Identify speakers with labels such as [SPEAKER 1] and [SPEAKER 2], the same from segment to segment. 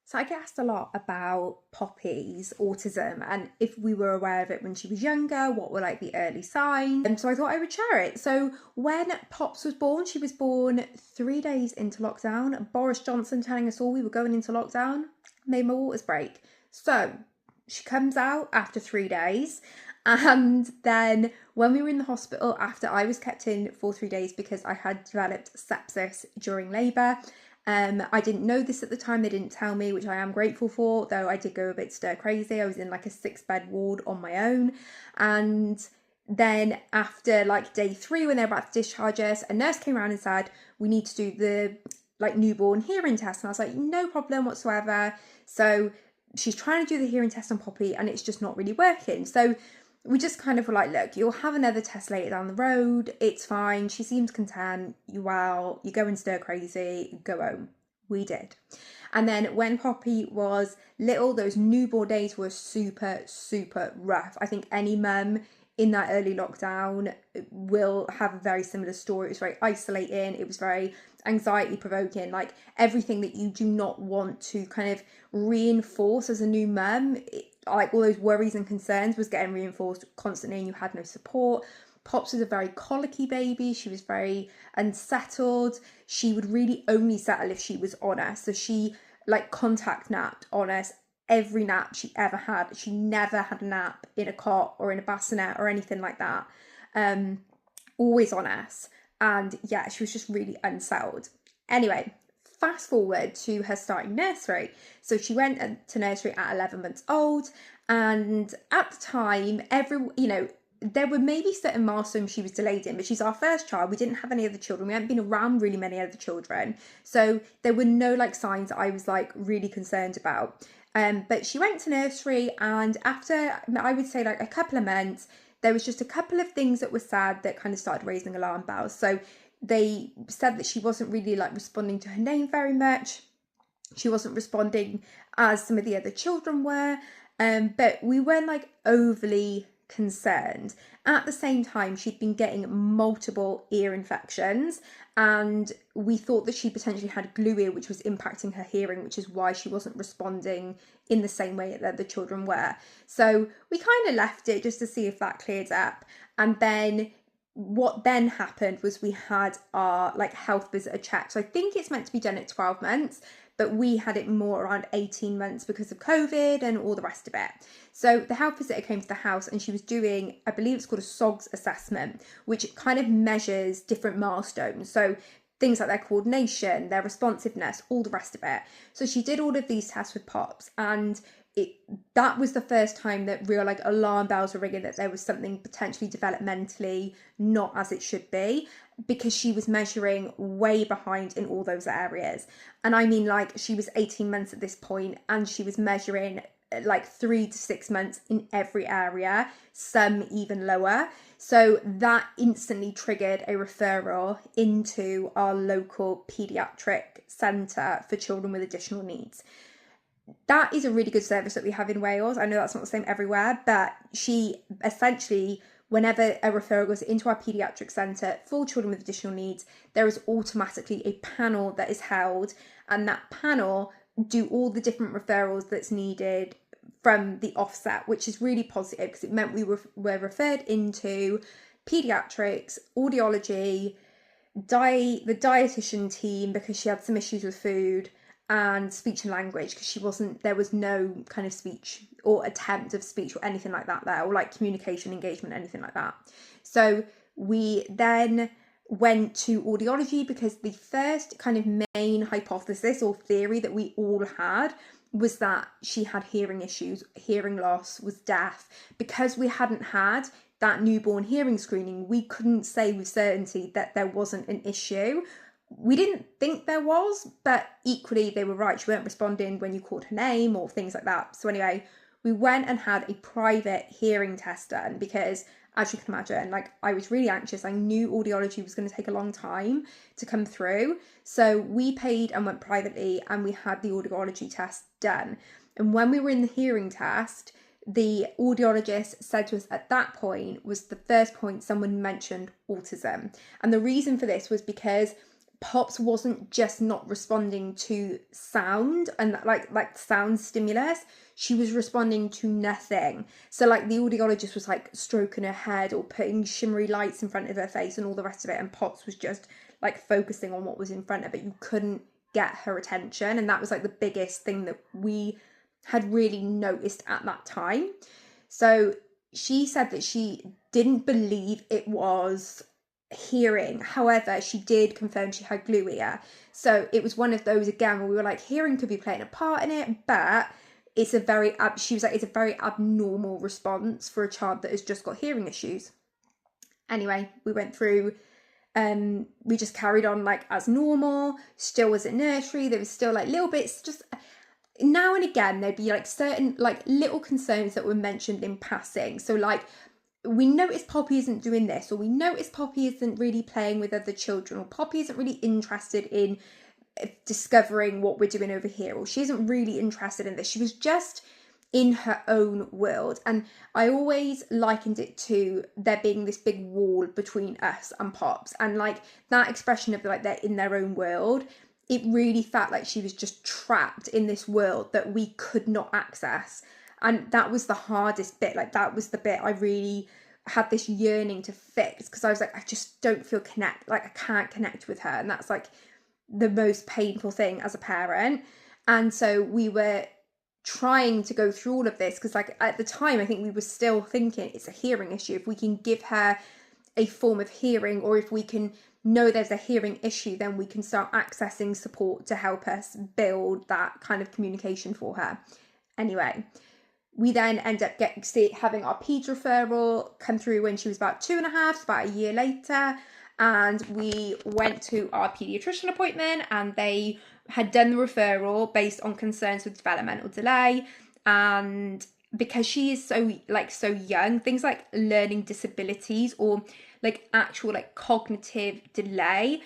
[SPEAKER 1] So I get asked a lot about Poppy's autism and if we were aware of it when she was younger, what were like the early signs. And so I thought I would share it. So when Pops was born, she was born 3 days into lockdown. Boris Johnson telling us all we were going into lockdown made my waters break. So she comes out after 3 days. And then when we were in the hospital after I was kept in for 3 days because I had developed sepsis during labour. I didn't know this at the time, they didn't tell me, which I am grateful for, though I did go a bit stir crazy. I was in like a 6-bed ward on my own. And then after like day 3, when they're about to discharge us, a nurse came around and said, we need to do the like newborn hearing test. And I was like, no problem whatsoever. So she's trying to do the hearing test on Poppy and it's just not really working. So we just kind of were like, look, you'll have another test later down the road. It's fine. She seems content. You well, you go and stir crazy, go home. We did. And then when Poppy was little, those newborn days were super, super rough. I think any mum in that early lockdown will have a very similar story. It was very isolating. It was very anxiety provoking, like everything that you do not want to kind of reinforce as a new mum. Like all those worries and concerns was getting reinforced constantly and you had no support. Pops was a very colicky baby. She was very unsettled. She would really only settle if she was on us. So she like contact napped on us every nap she ever had. She never had a nap in a cot or in a bassinet or anything like that. Always on us. And yeah, she was just really unsettled. Anyway, fast forward to her starting nursery. So she went to nursery at 11 months old. And at the time, there were maybe certain milestones she was delayed in, but she's our first child. We didn't have any other children. We hadn't been around really many other children. So there were no like signs that I was like really concerned about. But she went to nursery and after, I would say like a couple of months, there was just a couple of things that were sad that kind of started raising alarm bells. So they said that she wasn't really like responding to her name very much. She wasn't responding as some of the other children were. But we weren't like overly concerned. At the same time, she'd been getting multiple ear infections and we thought that she potentially had glue ear, which was impacting her hearing, which is why she wasn't responding in the same way that the children were. So we kind of left it just to see if that cleared up. And then what then happened was we had our like health visitor check. So I think it's meant to be done at 12 months, but we had it more around 18 months because of COVID and all the rest of it. So the health visitor came to the house and she was doing, I believe it's called a SOGS assessment, which kind of measures different milestones. So things like their coordination, their responsiveness, all the rest of it. So she did all of these tests with Pops and that was the first time that real like alarm bells were ringing that there was something potentially developmentally not as it should be, because she was measuring way behind in all those areas. And I mean, like, she was 18 months at this point and she was measuring like 3 to 6 months in every area, some even lower. So that instantly triggered a referral into our local paediatric centre for children with additional needs. That is a really good service that we have in Wales. I know that's not the same everywhere, but she essentially, whenever a referral goes into our paediatric centre for children with additional needs, there is automatically a panel that is held, and that panel do all the different referrals that's needed from the offset, which is really positive because it meant we were referred into paediatrics, audiology, the dietitian team because she had some issues with food, and speech and language because there was no kind of speech or attempt of speech or anything like that there, or like communication, engagement, anything like that. So we then went to audiology because the first kind of main hypothesis or theory that we all had was that she had hearing issues, hearing loss, was deaf. Because we hadn't had that newborn hearing screening, we couldn't say with certainty that there wasn't an issue. We didn't think there was, but equally they were right. She weren't responding when you called her name or things like that. So anyway, we went and had a private hearing test done because, as you can imagine, like, I was really anxious. I knew audiology was going to take a long time to come through. So we paid and went privately and we had the audiology test done. And when we were in the hearing test, the audiologist said to us at that point was the first point someone mentioned autism. And the reason for this was because Pops wasn't just not responding to sound and like sound stimulus, she was responding to nothing. So like the audiologist was like stroking her head or putting shimmery lights in front of her face and all the rest of it, and Pops was just like focusing on what was in front of it. You couldn't get her attention, and that was like the biggest thing that we had really noticed at that time. So she said that she didn't believe it was hearing. However, she did confirm she had glue ear. So it was one of those again where we were like, hearing could be playing a part in it, but it's a very she was like, it's a very abnormal response for a child that has just got hearing issues. Anyway, we went through, we just carried on like as normal, still was at nursery. There was still like little bits, just now and again there'd be like certain like little concerns that were mentioned in passing. So like, we notice Poppy isn't doing this, or we notice Poppy isn't really playing with other children, or Poppy isn't really interested in discovering what we're doing over here, or she isn't really interested in this. She was just in her own world. And I always likened it to there being this big wall between us and Pops, and like that expression of like they're in their own world. It really felt like she was just trapped in this world that we could not access. And that was the hardest bit. Like that was the bit I really had this yearning to fix, because I was like, I just don't feel like I can't connect with her. And that's like the most painful thing as a parent. And so we were trying to go through all of this, because like at the time I think we were still thinking it's a hearing issue. If we can give her a form of hearing, or if we can know there's a hearing issue, then we can start accessing support to help us build that kind of communication for her. Anyway, we then end up having our peds referral come through when she was about 2.5, about a year later. And we went to our paediatrician appointment, and they had done the referral based on concerns with developmental delay. And because she is so young, things like learning disabilities or like actual like cognitive delay,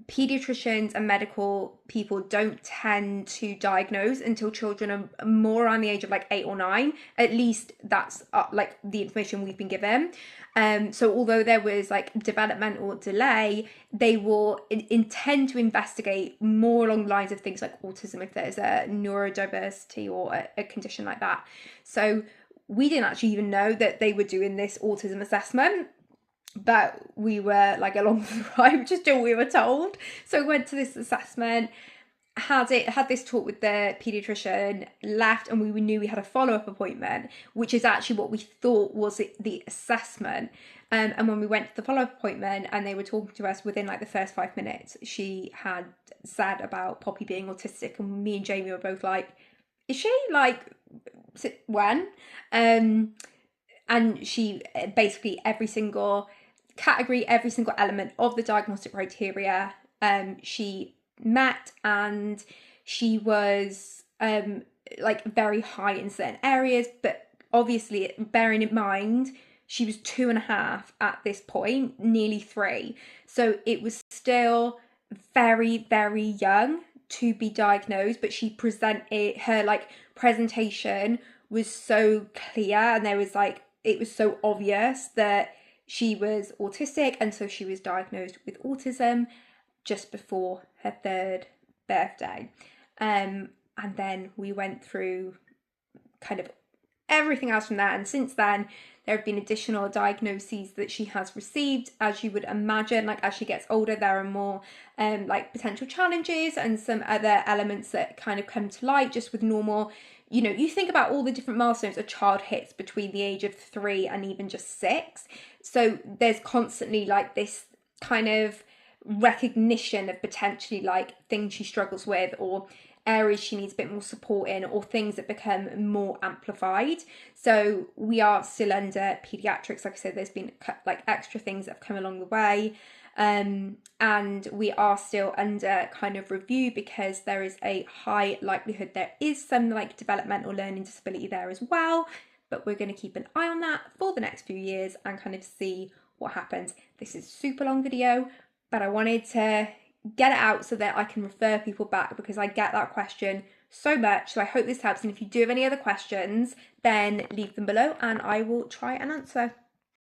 [SPEAKER 1] pediatricians and medical people don't tend to diagnose until children are more around the age of like 8 or 9. At least that's like the information we've been given. So although there was like developmental delay, they will intend to investigate more along the lines of things like autism if there's a neurodiversity or a condition like that. So we didn't actually even know that they were doing this autism assessment, but we were like along for the ride, just doing what we were told. So we went to this assessment, had this talk with the paediatrician, left, and we knew we had a follow-up appointment, which is actually what we thought was the assessment. And when we went to the follow-up appointment and they were talking to us, within like the first 5 minutes, she had said about Poppy being autistic, and me and Jamie were both like, is she? Like, when? And she basically every single category, every single element of the diagnostic criteria, she met, and she was like very high in certain areas, but obviously bearing in mind she was 2.5 at this point, nearly 3, so it was still very, very young to be diagnosed. But her like presentation was so clear, and there was like, it was so obvious that she was autistic, and so she was diagnosed with autism just before her 3rd birthday. And then we went through kind of everything else from that, and since then there have been additional diagnoses that she has received. As you would imagine, like as she gets older, there are more like potential challenges and some other elements that kind of come to light just with normal, you know, you think about all the different milestones a child hits between the age of 3 and even just 6. So there's constantly like this kind of recognition of potentially like things she struggles with, or areas she needs a bit more support in, or things that become more amplified. So we are still under pediatrics. Like I said, there's been like extra things that have come along the way. And we are still under kind of review, because there is a high likelihood there is some like developmental learning disability there as well. But we're going to keep an eye on that for the next few years and kind of see what happens. This is a super long video, but I wanted to get it out so that I can refer people back, because I get that question so much. So I hope this helps. And if you do have any other questions, then leave them below and I will try and answer.